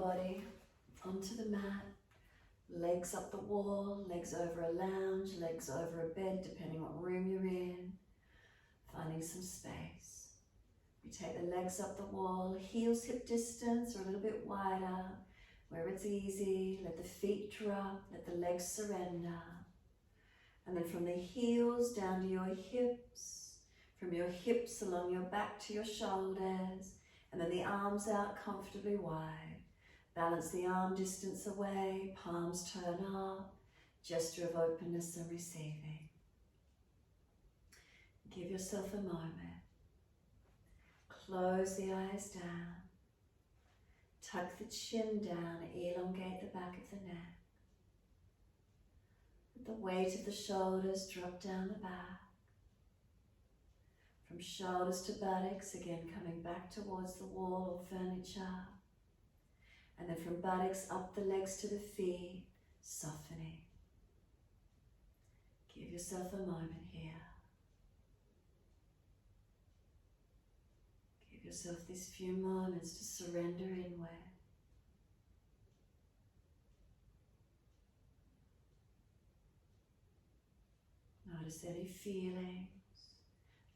body onto the mat, legs up the wall, legs over a lounge, legs over a bed, depending what room you're in, finding some space. We take the legs up the wall, heels hip distance or a little bit wider, where it's easy. Let the feet drop, let the legs surrender. And then from the heels down to your hips, from your hips along your back to your shoulders, and then the arms out comfortably wide. Balance the arm distance away, palms turn up, gesture of openness and receiving. Give yourself a moment. Close the eyes down. Tuck the chin down, elongate the back of the neck. Let the weight of the shoulders drop down the back. From shoulders to buttocks, again coming back towards the wall or furniture. And then from buttocks up the legs to the feet, softening. Give yourself a moment here. Give yourself these few moments to surrender inward. Notice any feelings.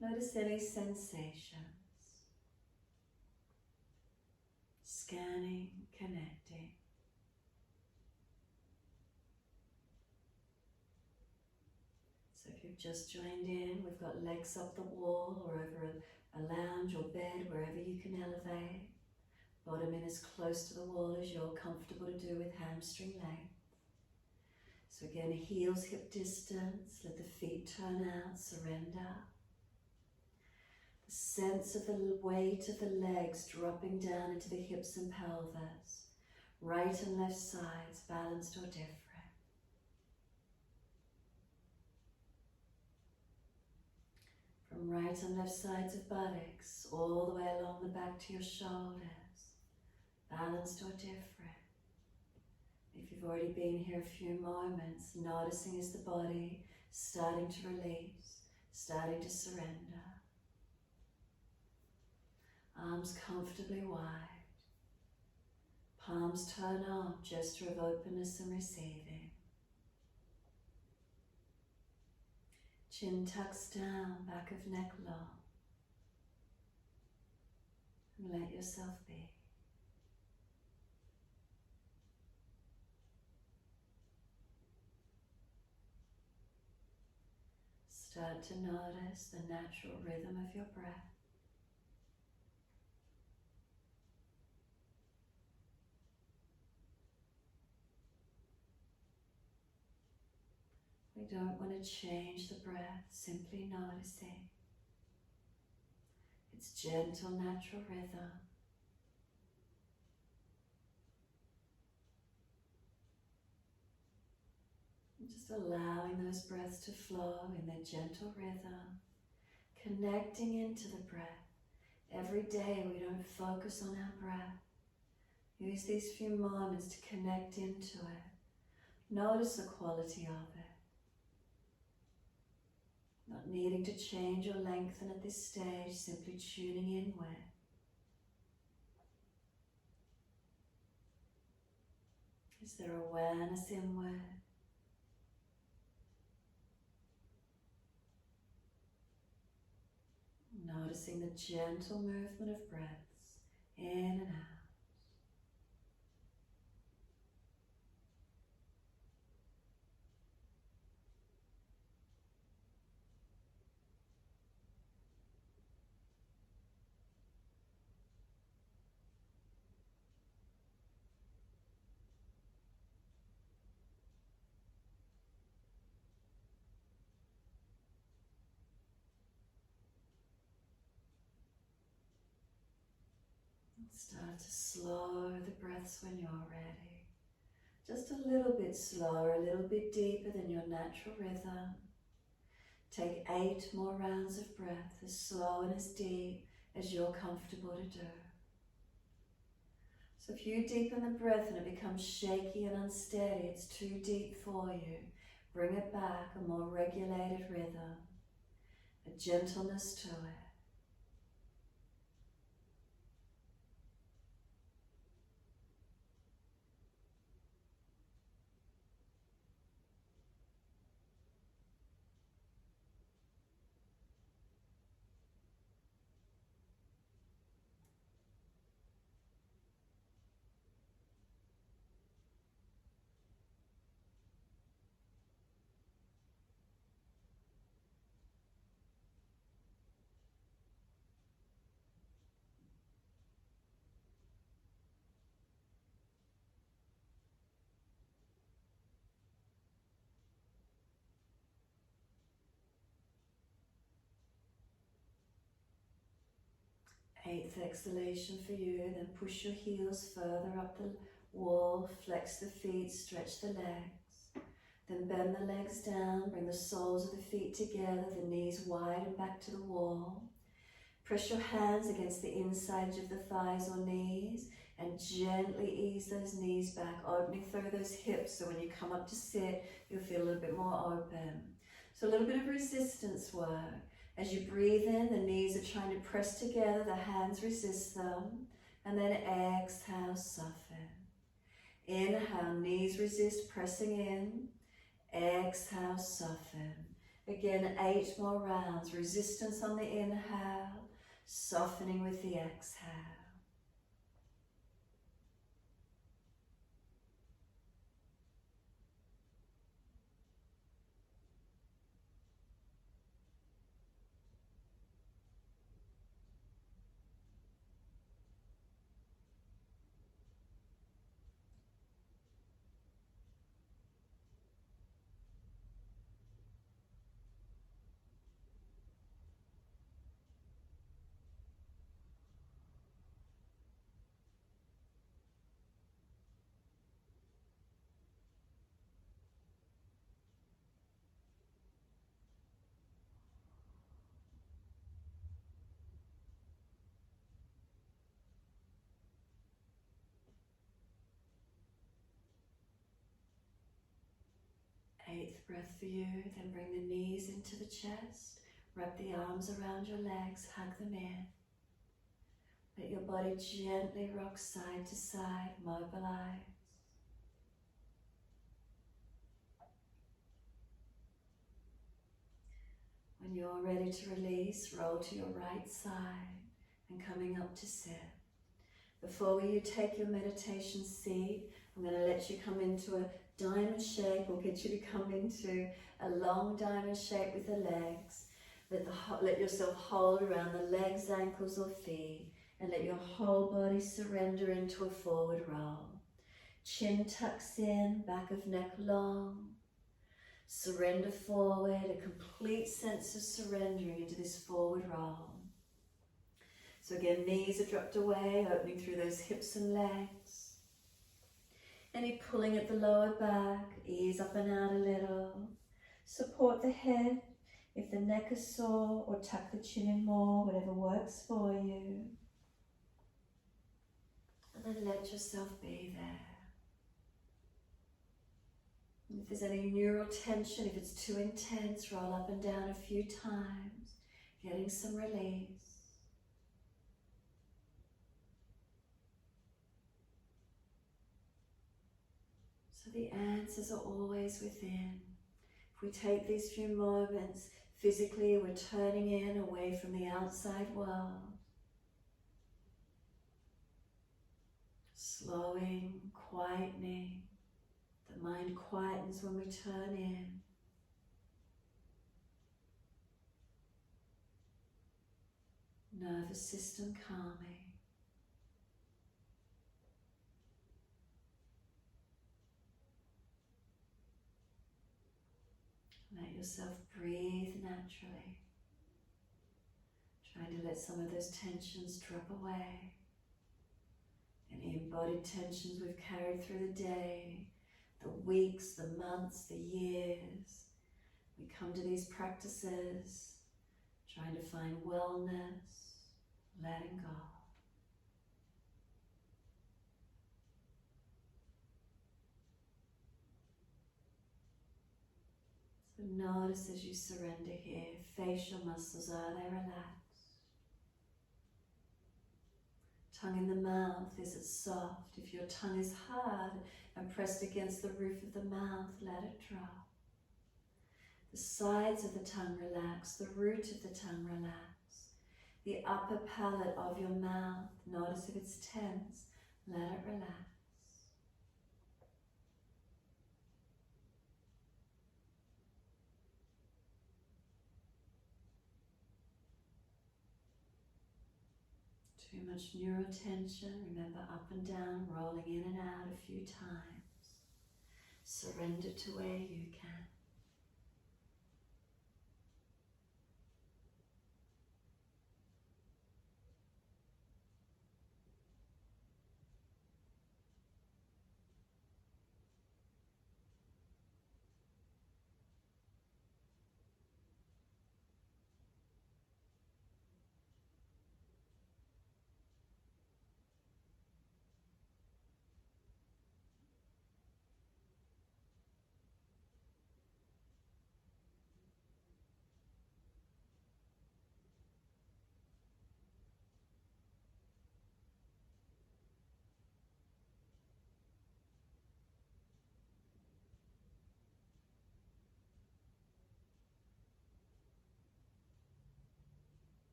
Notice any sensations. Scanning, connecting. So if you've just joined in, we've got legs up the wall or over a lounge or bed, wherever you can elevate. Bottom in as close to the wall as you're comfortable to do with hamstring length. So again, heels hip distance, let the feet turn out, surrender. The sense of the weight of the legs dropping down into the hips and pelvis. Right and left sides, balanced or different. From right and left sides of buttocks, all the way along the back to your shoulders, balanced or different. If you've already been here a few moments, noticing is the body starting to release, starting to surrender. Arms comfortably wide. Palms turn up, gesture of openness and receiving. Chin tucks down, back of neck long. And let yourself be. Start to notice the natural rhythm of your breath. We don't want to change the breath, simply noticing its gentle, natural rhythm. And just allowing those breaths to flow in their gentle rhythm, connecting into the breath. Every day we don't focus on our breath. Use these few moments to connect into it. Notice the quality of it. Not needing to change or lengthen at this stage, simply tuning inward. Is there awareness inward? Noticing the gentle movement of breaths in and out. Start to slow the breaths when you're ready. Just a little bit slower, a little bit deeper than your natural rhythm. Take 8 more rounds of breath, as slow and as deep as you're comfortable to do. So if you deepen the breath and it becomes shaky and unsteady, it's too deep for you, bring it back, a more regulated rhythm, a gentleness to it. 8th exhalation for you. Then push your heels further up the wall, flex the feet, stretch the legs. Then bend the legs down, bring the soles of the feet together, the knees wide and back to the wall. Press your hands against the insides of the thighs or knees and gently ease those knees back, opening through those hips, so when you come up to sit, you'll feel a little bit more open. So a little bit of resistance work. As you breathe in, the knees are trying to press together, the hands resist them, and then exhale, soften. Inhale, knees resist, pressing in. Exhale, soften. Again, 8 more rounds. Resistance on the inhale, softening with the exhale. Eighth breath for you, then bring the knees into the chest, wrap the arms around your legs, hug them in. Let your body gently rock side to side, mobilize. When you're ready to release, roll to your right side and coming up to sit. Before you take your meditation seat, I'm going to let you come into a diamond shape, or get you to come into a long diamond shape with the legs. Let yourself hold around the legs, ankles or feet, and let your whole body surrender into a forward roll. Chin tucks in, back of neck long. Surrender forward, a complete sense of surrendering into this forward roll. So again, knees are dropped away, opening through those hips and legs. Any pulling at the lower back, ease up and out a little. Support the head if the neck is sore, or tuck the chin in more, whatever works for you. And then let yourself be there. And if there's any neural tension, if it's too intense, roll up and down a few times, getting some release. So the answers are always within. If we take these few moments, physically we're turning in away from the outside world. Slowing, quietening. The mind quietens when we turn in. Nervous system calming. Let yourself breathe naturally. Trying to let some of those tensions drop away. Any embodied tensions we've carried through the day, the weeks, the months, the years. We come to these practices trying to find wellness, letting go. So notice as you surrender here, facial muscles, are they relaxed? Tongue in the mouth, is it soft? If your tongue is hard and pressed against the roof of the mouth, let it drop. The sides of the tongue relax, the root of the tongue relax. The upper palate of your mouth, notice if it's tense, let it relax. Too much neural tension, remember up and down, rolling in and out a few times. Surrender to where you can.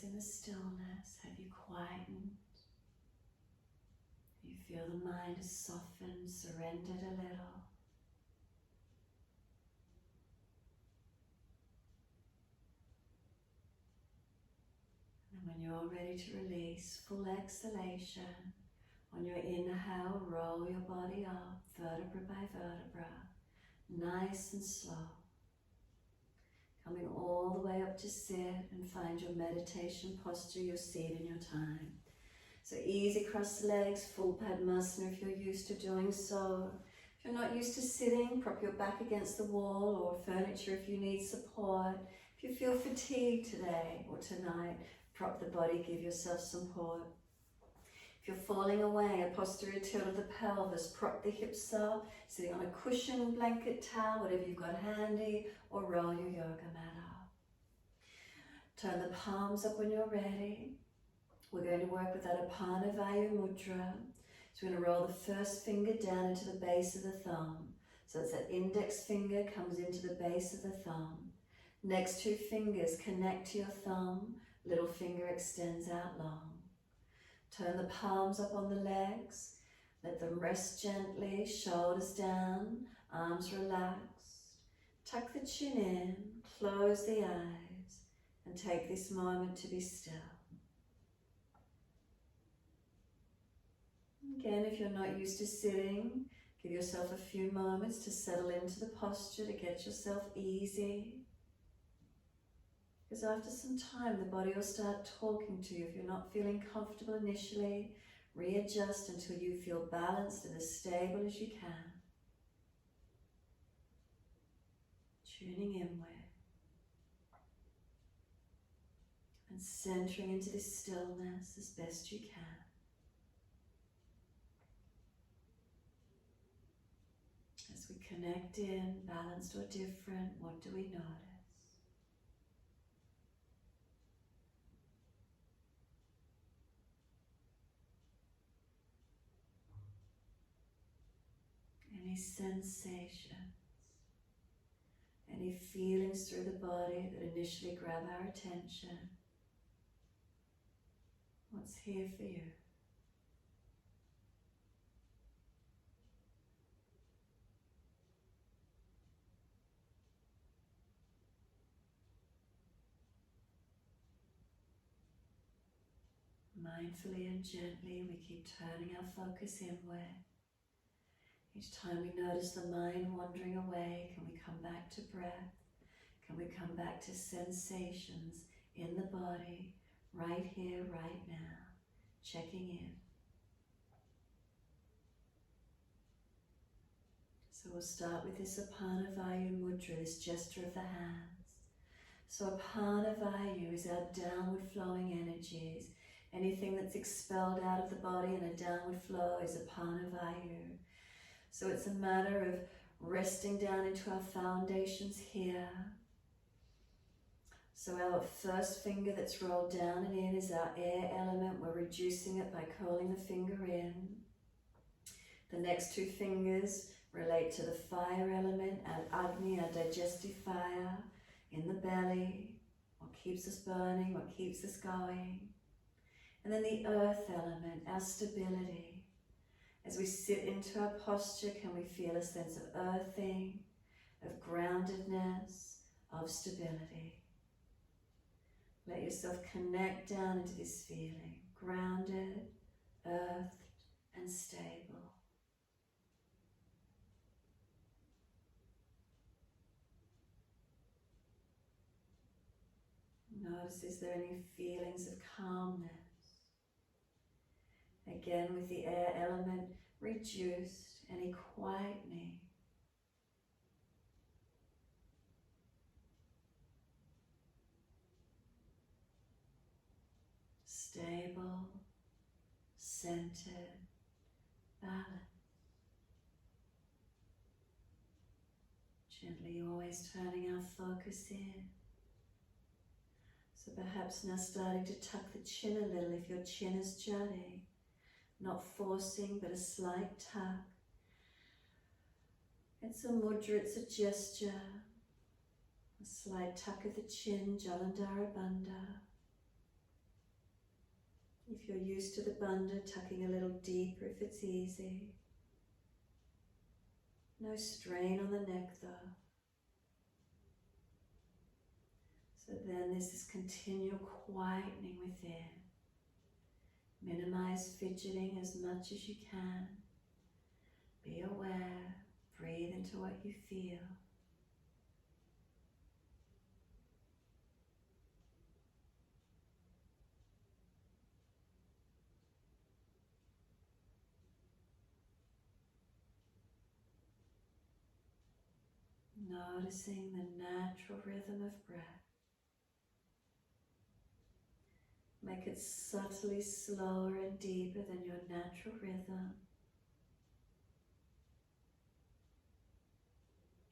in the stillness? Have you quietened? You feel the mind has softened, surrendered a little. And when you're all ready to release, full exhalation. On your inhale, roll your body up, vertebra by vertebra, nice and slow. Coming all the way up to sit and find your meditation posture, your seat and your time. So easy cross the legs, full Padmasana if you're used to doing so. If you're not used to sitting, prop your back against the wall or furniture if you need support. If you feel fatigued today or tonight, prop the body, give yourself support. If you're falling away, a posterior tilt of the pelvis, prop the hips up, sitting on a cushion, blanket, towel, whatever you've got handy, or roll your yoga mat up. Turn the palms up when you're ready. We're going to work with that Apana Vayu Mudra. So we're going to roll the first finger down into the base of the thumb. So it's that index finger comes into the base of the thumb. Next two fingers connect to your thumb, little finger extends out long. Turn the palms up on the legs, let them rest gently, shoulders down, arms relaxed. Tuck the chin in, close the eyes, and take this moment to be still. Again, if you're not used to sitting, give yourself a few moments to settle into the posture, to get yourself easy. Because after some time, the body will start talking to you. If you're not feeling comfortable initially, readjust until you feel balanced and as stable as you can. Tuning inward. And centering into this stillness as best you can. As we connect in, balanced or different, what do we notice? Any sensations, any feelings through the body that initially grab our attention? What's here for you? Mindfully and gently, we keep turning our focus inward. Each time we notice the mind wandering away, can we come back to breath? Can we come back to sensations in the body, right here, right now, checking in? So we'll start with this Apana Vayu Mudra, this gesture of the hands. So Apana Vayu is our downward flowing energies. Anything that's expelled out of the body in a downward flow is Apana Vayu. So it's a matter of resting down into our foundations here. So our first finger that's rolled down and in is our air element. We're reducing it by curling the finger in. The next two fingers relate to the fire element, our Agni, our digestive fire in the belly, what keeps us burning, what keeps us going. And then the earth element, our stability. As we sit into our posture, can we feel a sense of earthing, of groundedness, of stability? Let yourself connect down into this feeling, grounded, earthed, and stable. Notice, is there any feelings of calmness? Again, with the air element reduced, any quietening. Stable, centered, balanced. Gently always turning our focus in. So perhaps now starting to tuck the chin a little if your chin is jutting. Not forcing, but a slight tuck. It's a mudra, it's a gesture. A slight tuck of the chin, Jalandhara Bandha. If you're used to the bandha, tucking a little deeper if it's easy. No strain on the neck though. So then there's this continual quietening within. Minimize fidgeting as much as you can. Be aware, breathe into what you feel. Noticing the natural rhythm of breath. Make it subtly slower and deeper than your natural rhythm.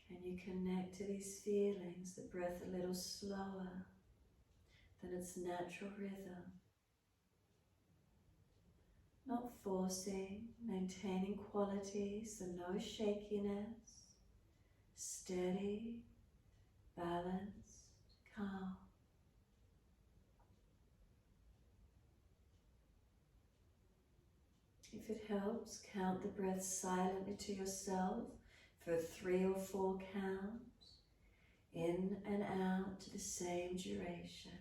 Can you connect to these feelings, the breath a little slower than its natural rhythm? Not forcing, maintaining quality, so no shakiness, steady, balanced, calm. If it helps, count the breath silently to yourself for 3 or 4 counts, in and out to the same duration.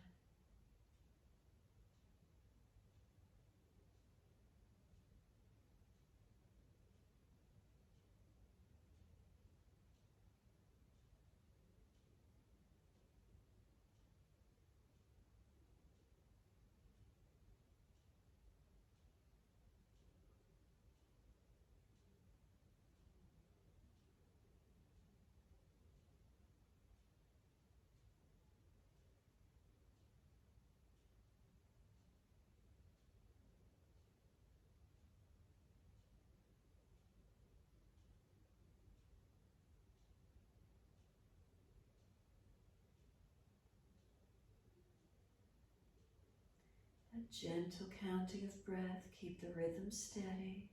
A gentle counting of breath, keep the rhythm steady,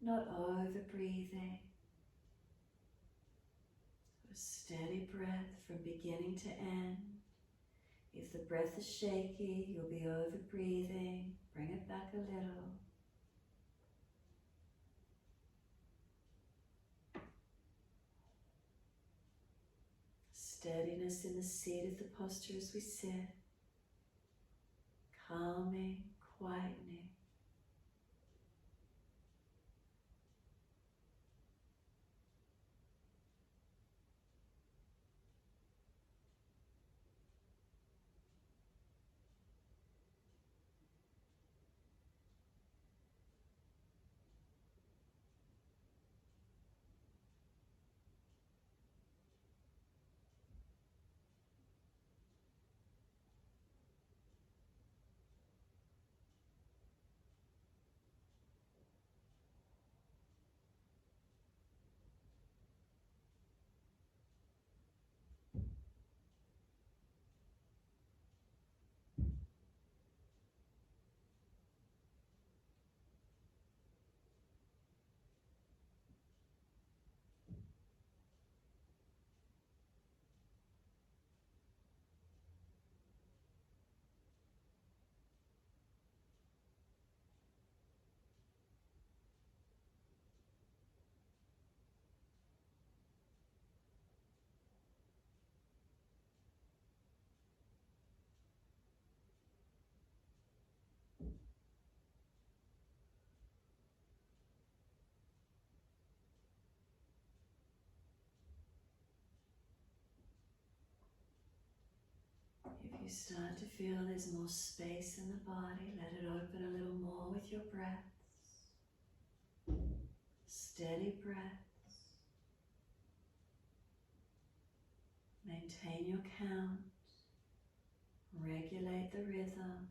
not over breathing. A steady breath from beginning to end. If the breath is shaky, you'll be over breathing. Bring it back a little. Steadiness in the seat of the posture as we sit. Calming, quietening. If you start to feel there's more space in the body, let it open a little more with your breaths. Steady breaths. Maintain your count. Regulate the rhythm.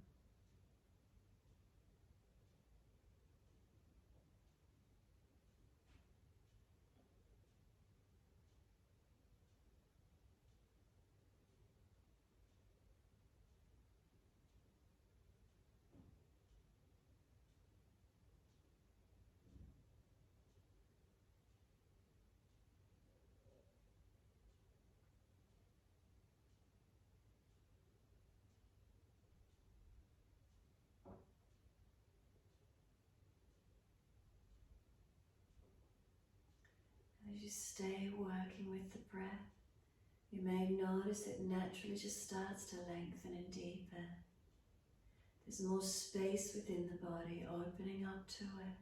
As you stay working with the breath, you may notice it naturally just starts to lengthen and deepen. There's more space within the body opening up to it.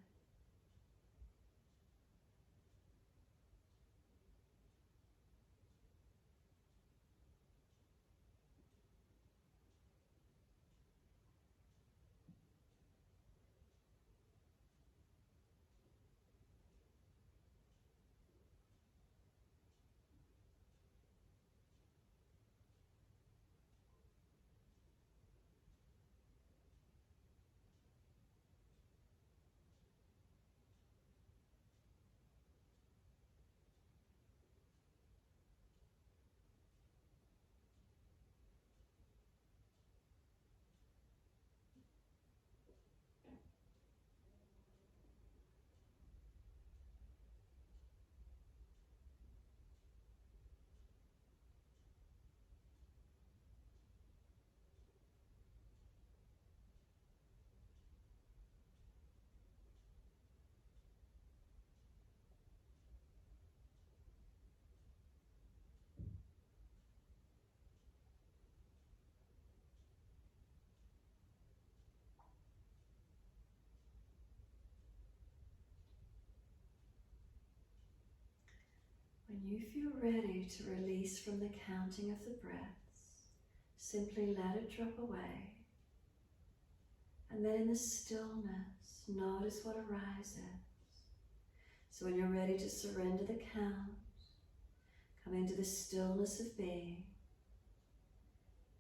When you feel ready to release from the counting of the breaths, simply let it drop away. And then in the stillness, notice what arises. So when you're ready to surrender the count, come into the stillness of being.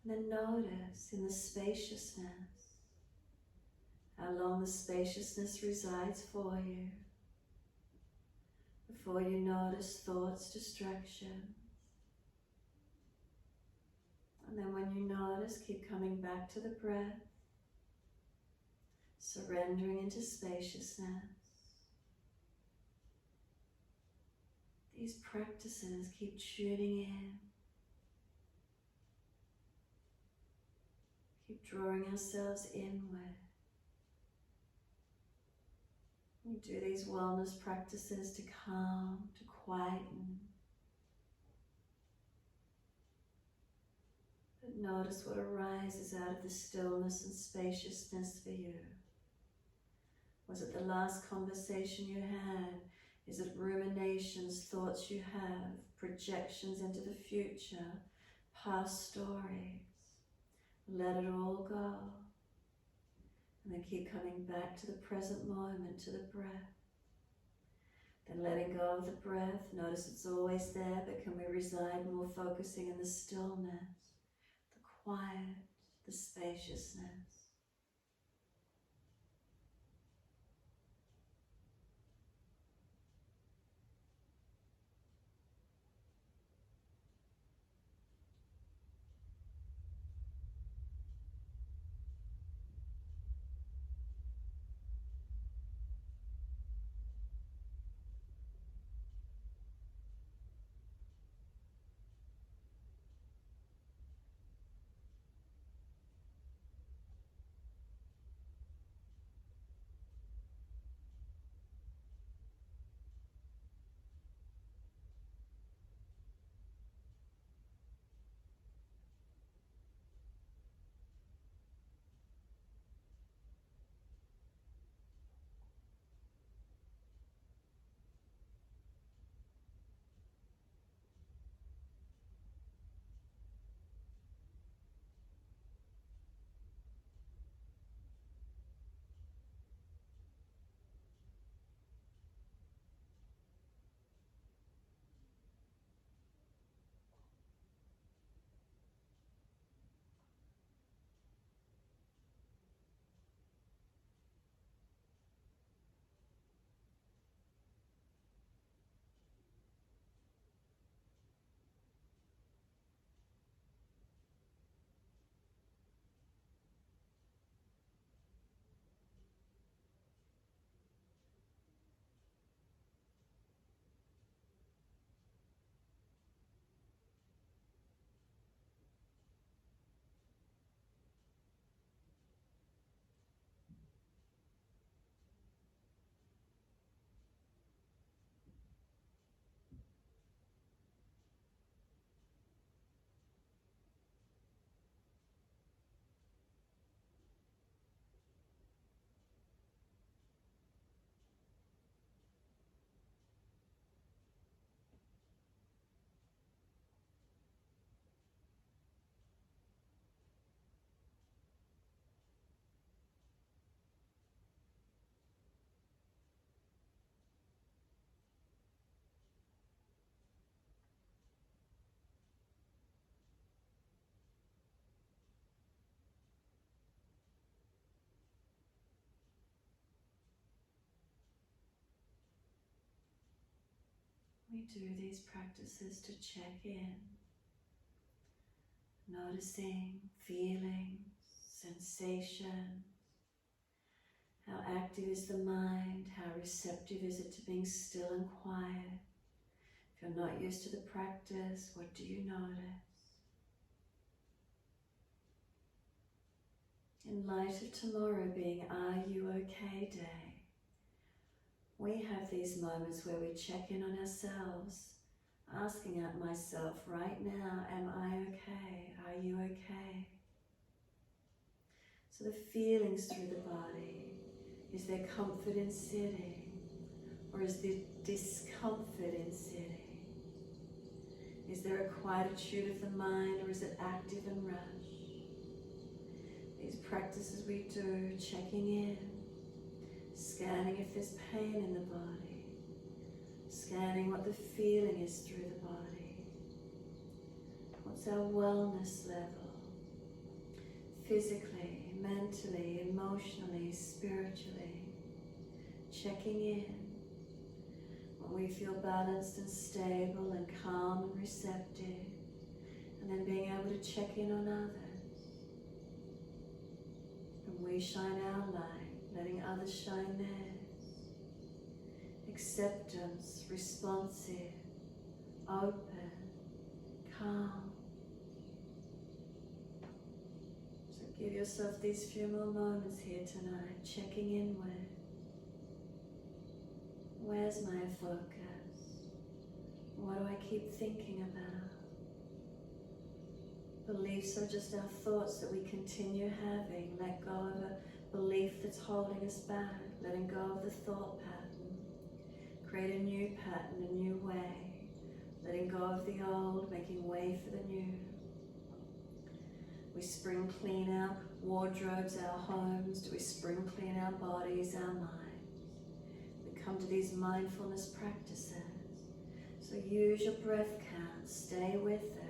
And then notice in the spaciousness, how long the spaciousness resides for you. Before you notice thoughts, distractions. And then when you notice, keep coming back to the breath, surrendering into spaciousness. These practices keep tuning in. Keep drawing ourselves inward. We do these wellness practices to calm, to quieten. But notice what arises out of the stillness and spaciousness for you. Was it the last conversation you had? Is it ruminations, thoughts you have, projections into the future, past stories? Let it all go. And then keep coming back to the present moment, to the breath. Then letting go of the breath, notice it's always there, but can we reside more focusing in the stillness, the quiet, the spaciousness. We do these practices to check in, noticing feelings, sensation, how active is the mind, how receptive is it to being still and quiet. If you're not used to the practice, what do you notice? In light of tomorrow being Are You Okay Day, we have these moments where we check in on ourselves, asking out myself right now, am I okay? Are you okay? So the feelings through the body, is there comfort in sitting? Or is there discomfort in sitting? Is there a quietude of the mind, or is it active and rush? These practices we do, checking in, scanning if there's pain in the body, scanning what the feeling is through the body. What's our wellness level? Physically, mentally, emotionally, spiritually. Checking in. When we feel balanced and stable and calm and receptive, and then being able to check in on others. And we shine our light, letting others shine theirs. Acceptance, responsive, open, calm. So give yourself these few more moments here tonight, checking inward. Where's my focus? What do I keep thinking about? Beliefs are just our thoughts that we continue having. Let go of a belief that's holding us back. Letting go of the thought pattern. Create a new pattern, a new way. Letting go of the old, making way for the new. We spring clean our wardrobes, our homes. Do we spring clean our bodies, our minds? We come to these mindfulness practices. So use your breath count, stay with it.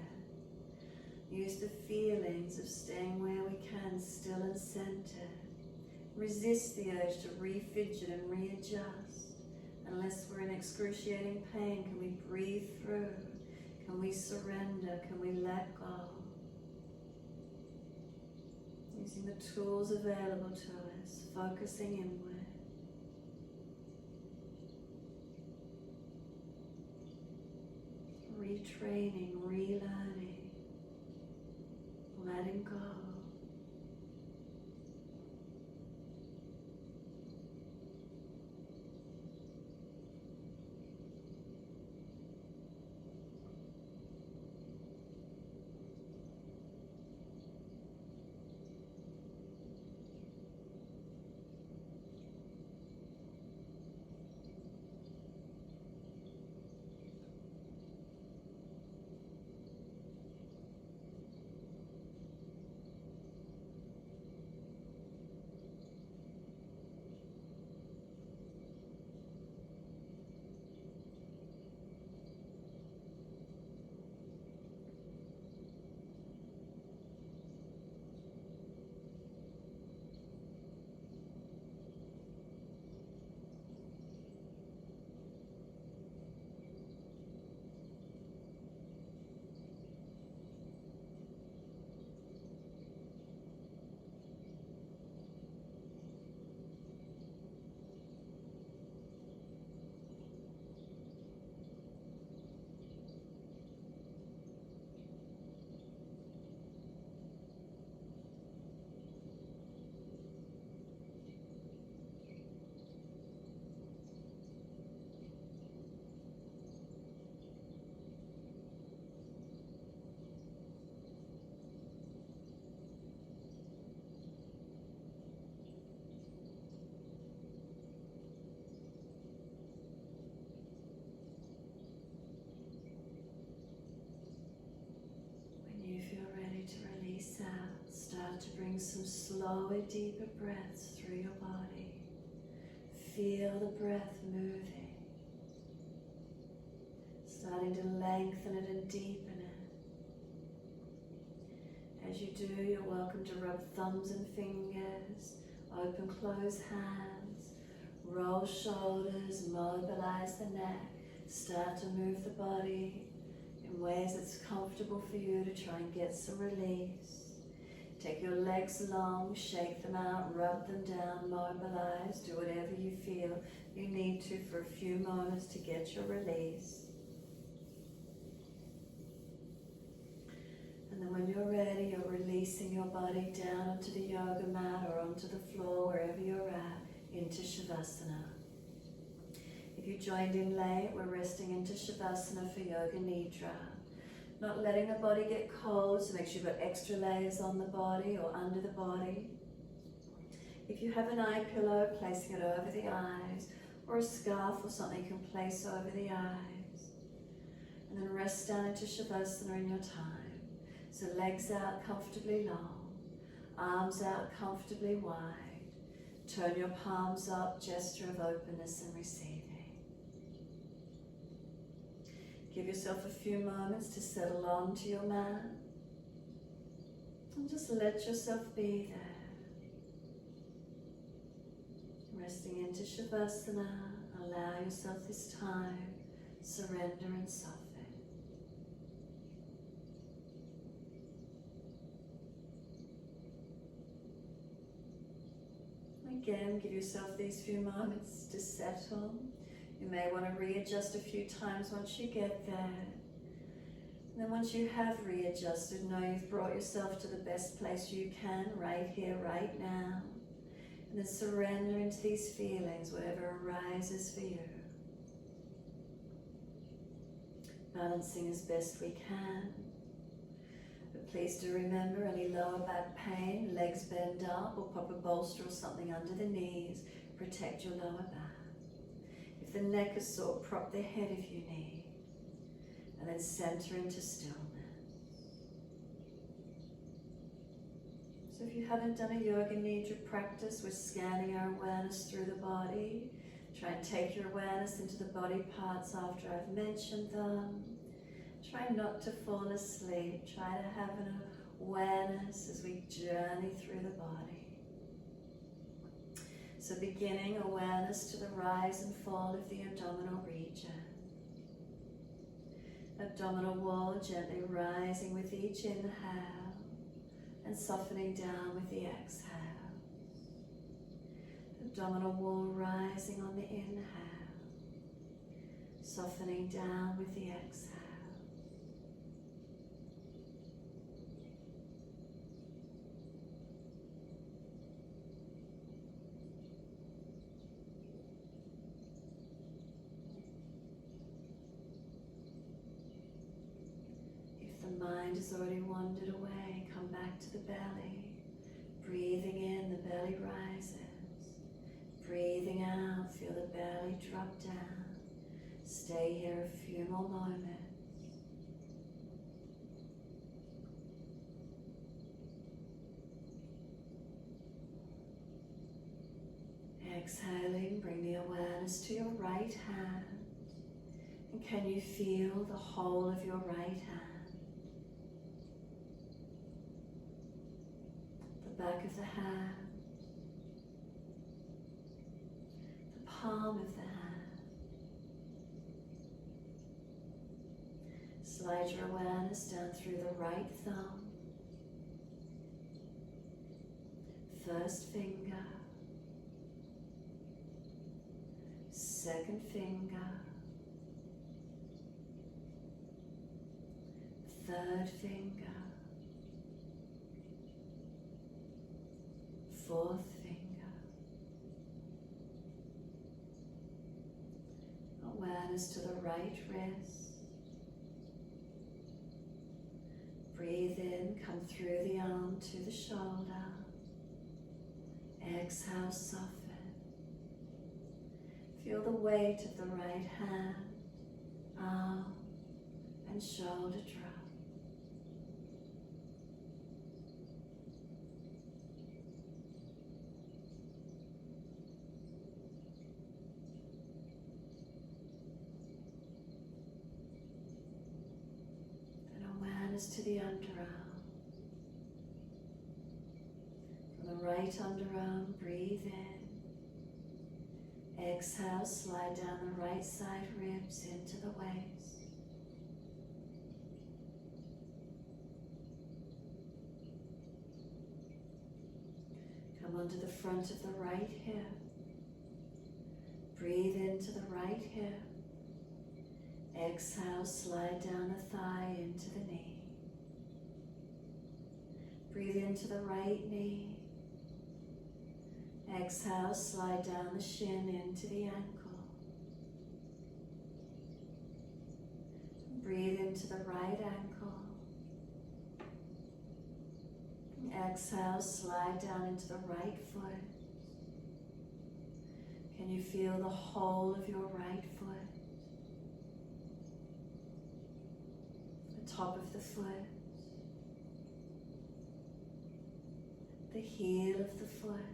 Use the feelings of staying where we can, still and centered. Resist the urge to re-fidget and readjust. Unless we're in excruciating pain, can we breathe through? Can we surrender? Can we let go? Using the tools available to us, focusing inward. Retraining, relearning, letting go. When you feel ready to release out, start to bring some slower, deeper breaths through your body. Feel the breath moving, starting to lengthen it and deepen it. As you do, you're welcome to rub thumbs and fingers, open, close hands, roll shoulders, mobilize the neck, Start to move the body in ways that's comfortable for you to try and get some release. Take your legs long, shake them out, rub them down, mobilize, do whatever you feel you need to for a few moments to get your release. And then when you're ready, you're releasing your body down onto the yoga mat or onto the floor, wherever you're at, into Shavasana. If you joined in late, we're resting into Shavasana for Yoga Nidra. Not letting the body get cold, so make sure you've got extra layers on the body or under the body. If you have an eye pillow, placing it over the eyes, or a scarf or something you can place over the eyes. And then rest down into Shavasana in your time. So legs out comfortably long, arms out comfortably wide. Turn your palms up, gesture of openness and receiving. Give yourself a few moments to settle onto your mat. And just let yourself be there. Resting into Shavasana, allow yourself this time, surrender and soften. Again, give yourself these few moments to settle. You may want to readjust a few times once you get there. And then once you have readjusted, know you've brought yourself to the best place you can, right here, right now. And then surrender into these feelings, whatever arises for you. Balancing as best we can. But please do remember, any lower back pain, legs bend up, or pop a bolster or something under the knees, protect your lower back. If the neck is sore, prop the head if you need. And then center into stillness. So if you haven't done a Yoga Nidra practice, we're scanning our awareness through the body. Try and take your awareness into the body parts after I've mentioned them. Try not to fall asleep. Try to have an awareness as we journey through the body. So beginning awareness to the rise and fall of the abdominal region. Abdominal wall gently rising with each inhale and softening down with the exhale. Abdominal wall rising on the inhale, softening down with the exhale. Mind has already wandered away, come back to the belly. Breathing in, the belly rises. Breathing out, feel the belly drop down. Stay here a few more moments. Exhaling, bring the awareness to your right hand. And can you feel the whole of your right hand? Back of the hand, the palm of the hand. Slide your awareness down through the right thumb, first finger, second finger, third finger, fourth finger. Awareness to the right wrist. Breathe in, come through the arm to the shoulder. Exhale, soften. Feel the weight of the right hand, arm, and shoulder drop. To the underarm. From the right underarm, breathe in. Exhale, slide down the right side ribs into the waist. Come onto the front of the right hip. Breathe into the right hip. Exhale, slide down the thigh into the knee. Breathe into the right knee. Exhale, slide down the shin into the ankle. Breathe into the right ankle. Exhale, slide down into the right foot. Can you feel the whole of your right foot? The top of the foot. The heel of the foot.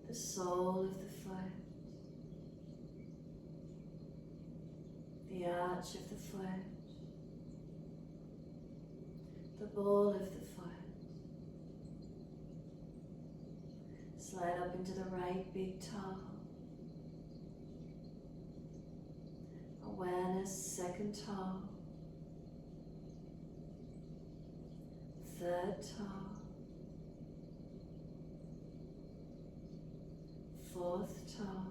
The sole of the foot. The arch of the foot. The ball of the foot. Slide up into the right big toe. Awareness, second toe. Third toe. Fourth toe.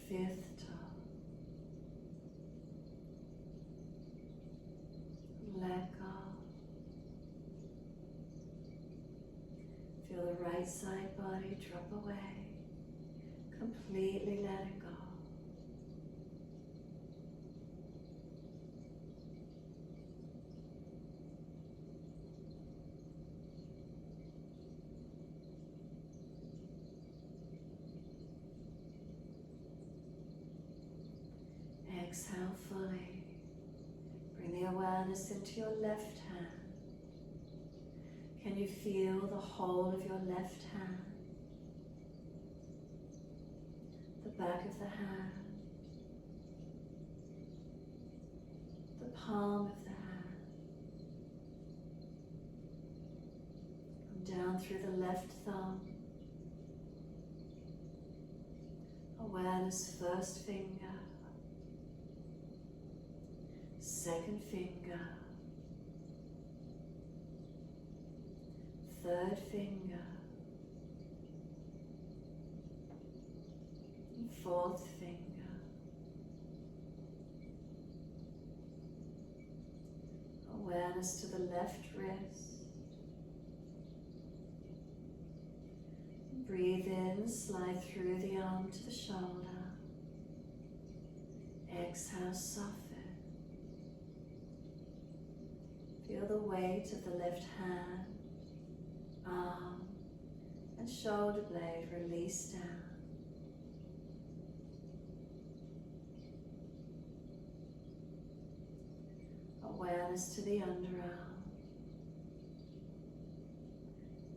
Fifth toe. Let go. Feel the right side body drop away. Completely let it go. Exhale fully. Bring the awareness into your left hand. Can you feel the whole of your left hand? The back of the hand. The palm of the hand. Come down through the left thumb. Awareness, first finger. Second finger, third finger, and fourth finger. Awareness to the left wrist. Breathe in, slide through the arm to the shoulder. Exhale, soften. Feel the weight of the left hand, arm, and shoulder blade release down. Awareness to the underarm.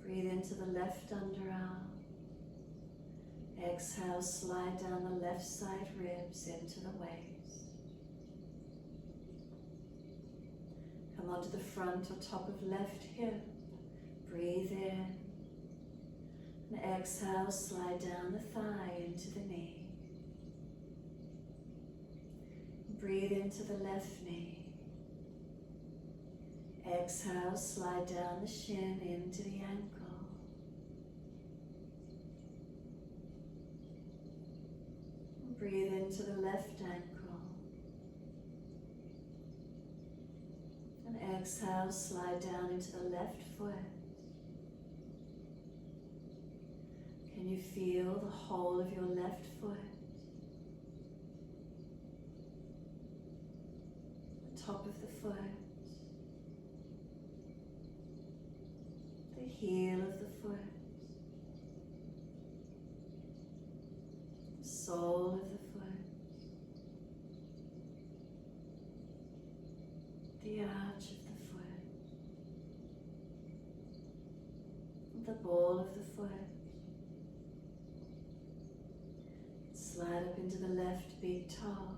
Breathe into the left underarm. Exhale, slide down the left side ribs into the waist. Come onto the front or top of left hip. Breathe in. And exhale, slide down the thigh into the knee. Breathe into the left knee. Exhale, slide down the shin into the ankle. Breathe into the left ankle. And exhale, slide down into the left foot. Can you feel the whole of your left foot? The top of the foot. The heel of the foot. The sole of the foot. The arch of the foot. The ball of the foot. Slide up into the left big toe.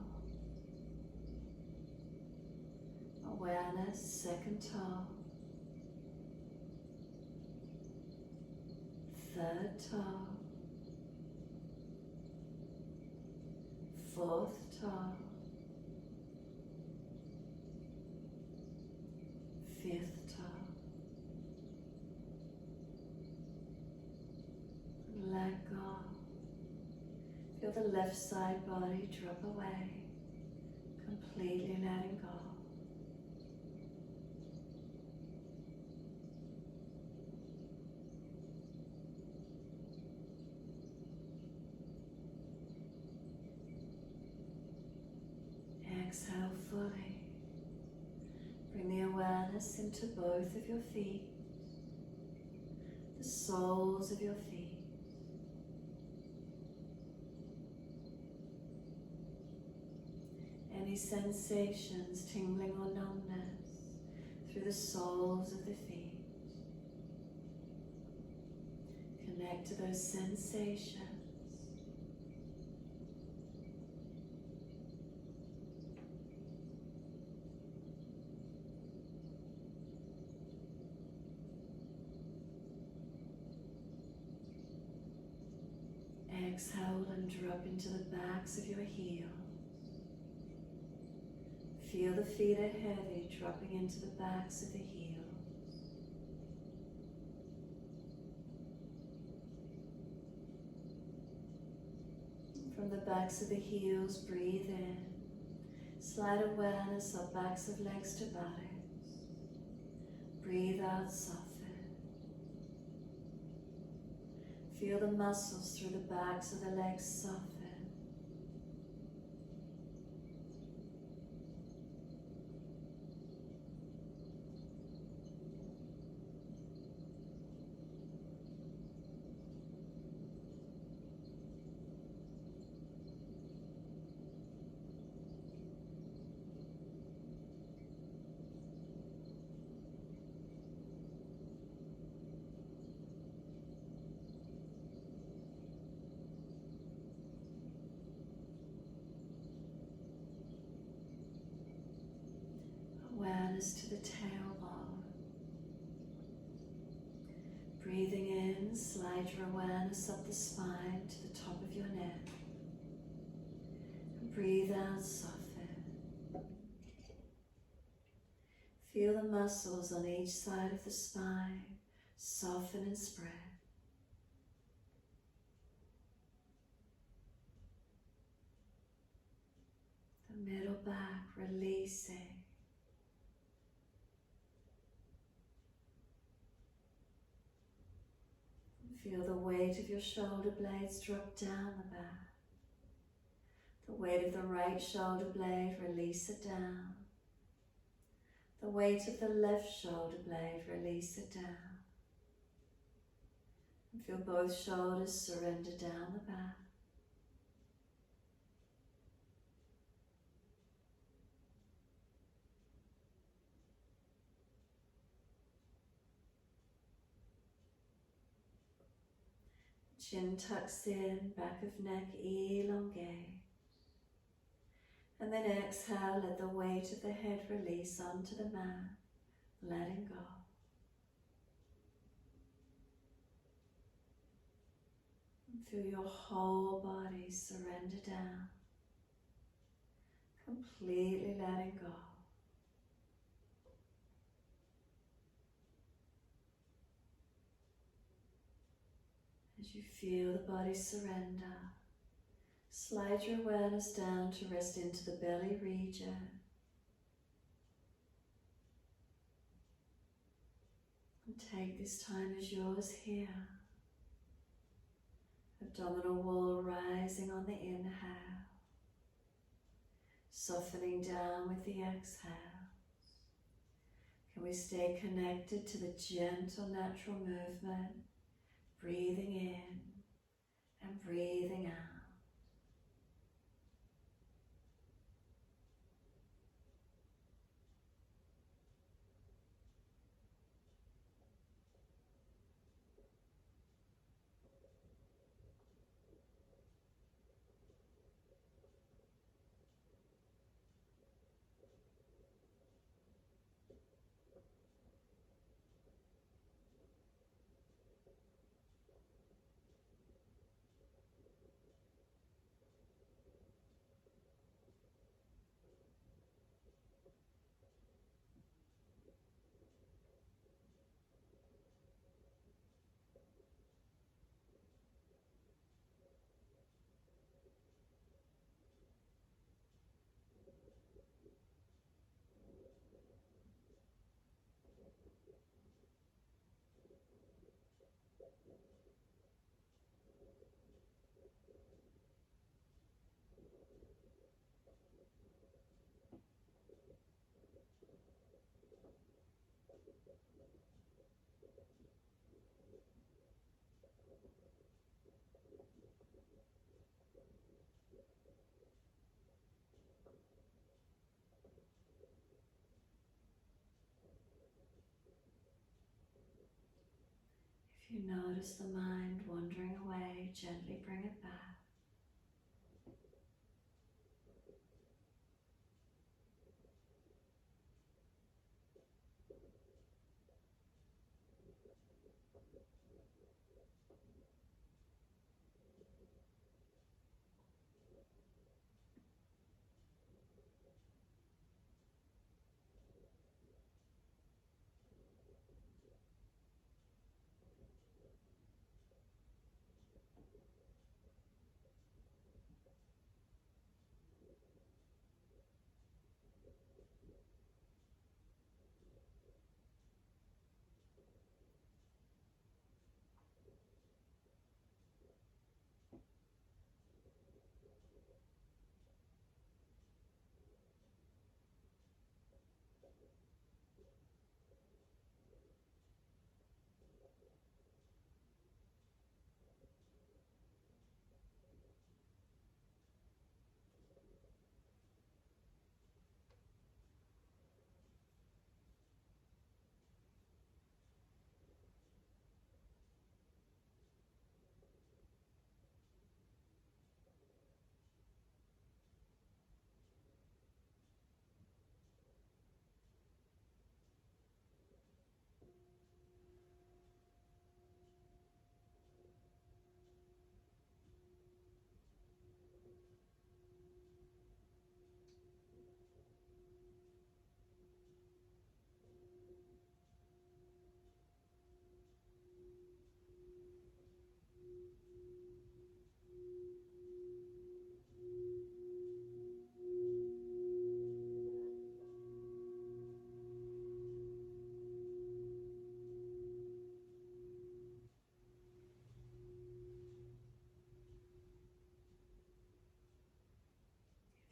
Awareness, second toe. third toe, fourth toe, fifth toe. Let go. Feel the left side body drop away, completely letting go. Exhale fully. Bring the awareness into both of your feet, the soles of your feet. Any sensations, tingling or numbness through the soles of the feet. Connect to those sensations. Exhale and drop into the backs of your heels. Feel the feet are heavy, dropping into the backs of the heels. From the backs of the heels, breathe in. Slide awareness up backs of legs to buttocks. Breathe out, soften. Feel the muscles through the backs of the legs soften. Awareness to the tailbone. Breathing in, slide your awareness up the spine to the top of your neck. And breathe out, soften. Feel the muscles on each side of the spine soften and spread. The middle back releasing. Feel the weight of your shoulder blades drop down the back. The weight of the right shoulder blade, release it down. The weight of the left shoulder blade, release it down. And feel both shoulders surrender down the back. Chin tucks in, back of neck elongate. And then exhale, let the weight of the head release onto the mat, letting go. And feel your whole body surrender down, completely letting go. As you feel the body surrender, slide your awareness down to rest into the belly region. And take this time as yours here. Abdominal wall rising on the inhale, softening down with the exhale. Can we stay connected to the gentle natural movement, breathing in and breathing out. If you notice the mind wandering away, gently bring it back.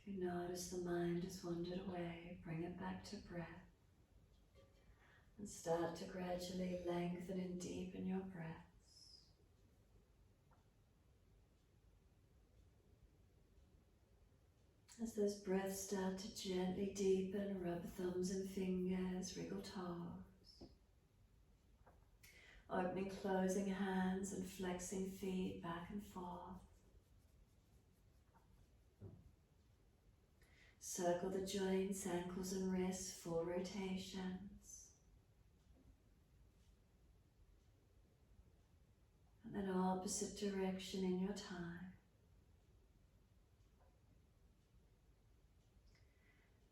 If you notice the mind has wandered away, bring it back to breath and start to gradually lengthen and deepen your breaths. As those breaths start to gently deepen, rub thumbs and fingers, wriggle toes. Opening, closing hands and flexing feet back and forth. Circle the joints, ankles and wrists, full rotations. And then opposite direction in your time.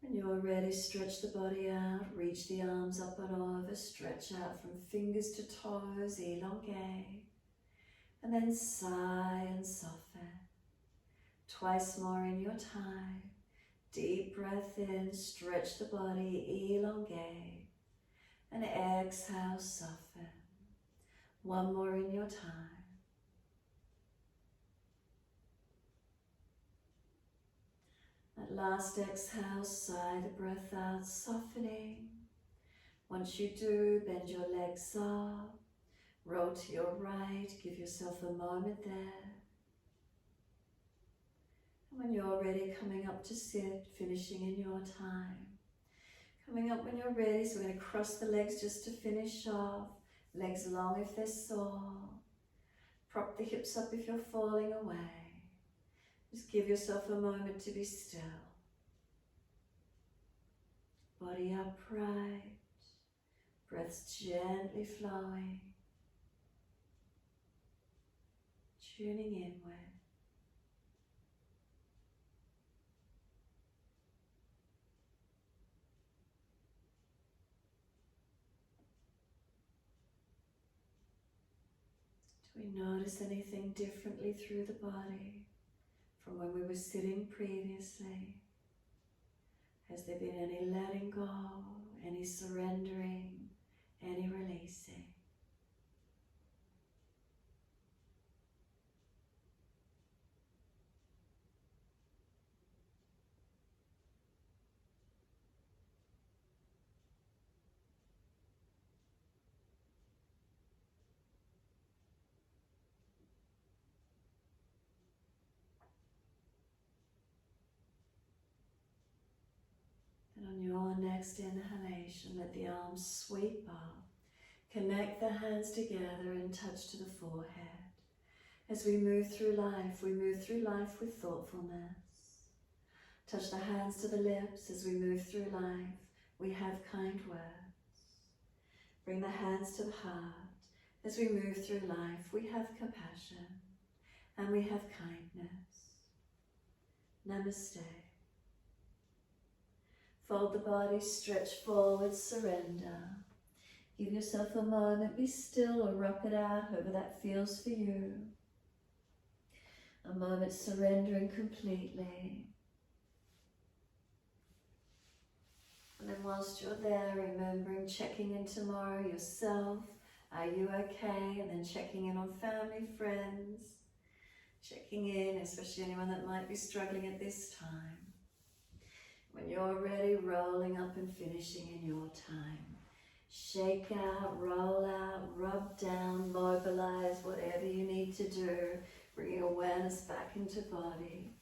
When you're ready, stretch the body out, reach the arms up and over, stretch out from fingers to toes, elongate. And then sigh and soften. Twice more in your time. Deep breath in, stretch the body, elongate. And exhale, soften. One more in your time. At last exhale, sigh the breath out, softening. Once you do, bend your legs up, roll to your right, give yourself a moment there. And when you're ready, coming up to sit, finishing in your time. Coming up when you're ready, so we're going to cross the legs just to finish off. Legs long if they're sore. Prop the hips up if you're falling away. Just give yourself a moment to be still. Body upright, breaths gently flowing, tuning inward. Do we notice anything differently through the body from when we were sitting previously? Has there been any letting go, any surrendering, any releasing? next inhalation, let the arms sweep up. Connect the hands together and touch to the forehead. As we move through life with thoughtfulness. Touch the hands to the lips as we move through life. We have kind words. Bring the hands to the heart. As we move through life, we have compassion and we have kindness. Namaste. Fold the body, stretch forward, surrender. Give yourself a moment, be still or rock it out, however that feels for you. A moment surrendering completely. And then whilst you're there, remembering checking in tomorrow yourself. Are you okay? And then checking in on family, friends. Checking in, especially anyone that might be struggling at this time. When you're ready, rolling up and finishing in your time. Shake out, roll out, rub down, mobilize, whatever you need to do. Bringing awareness back into body.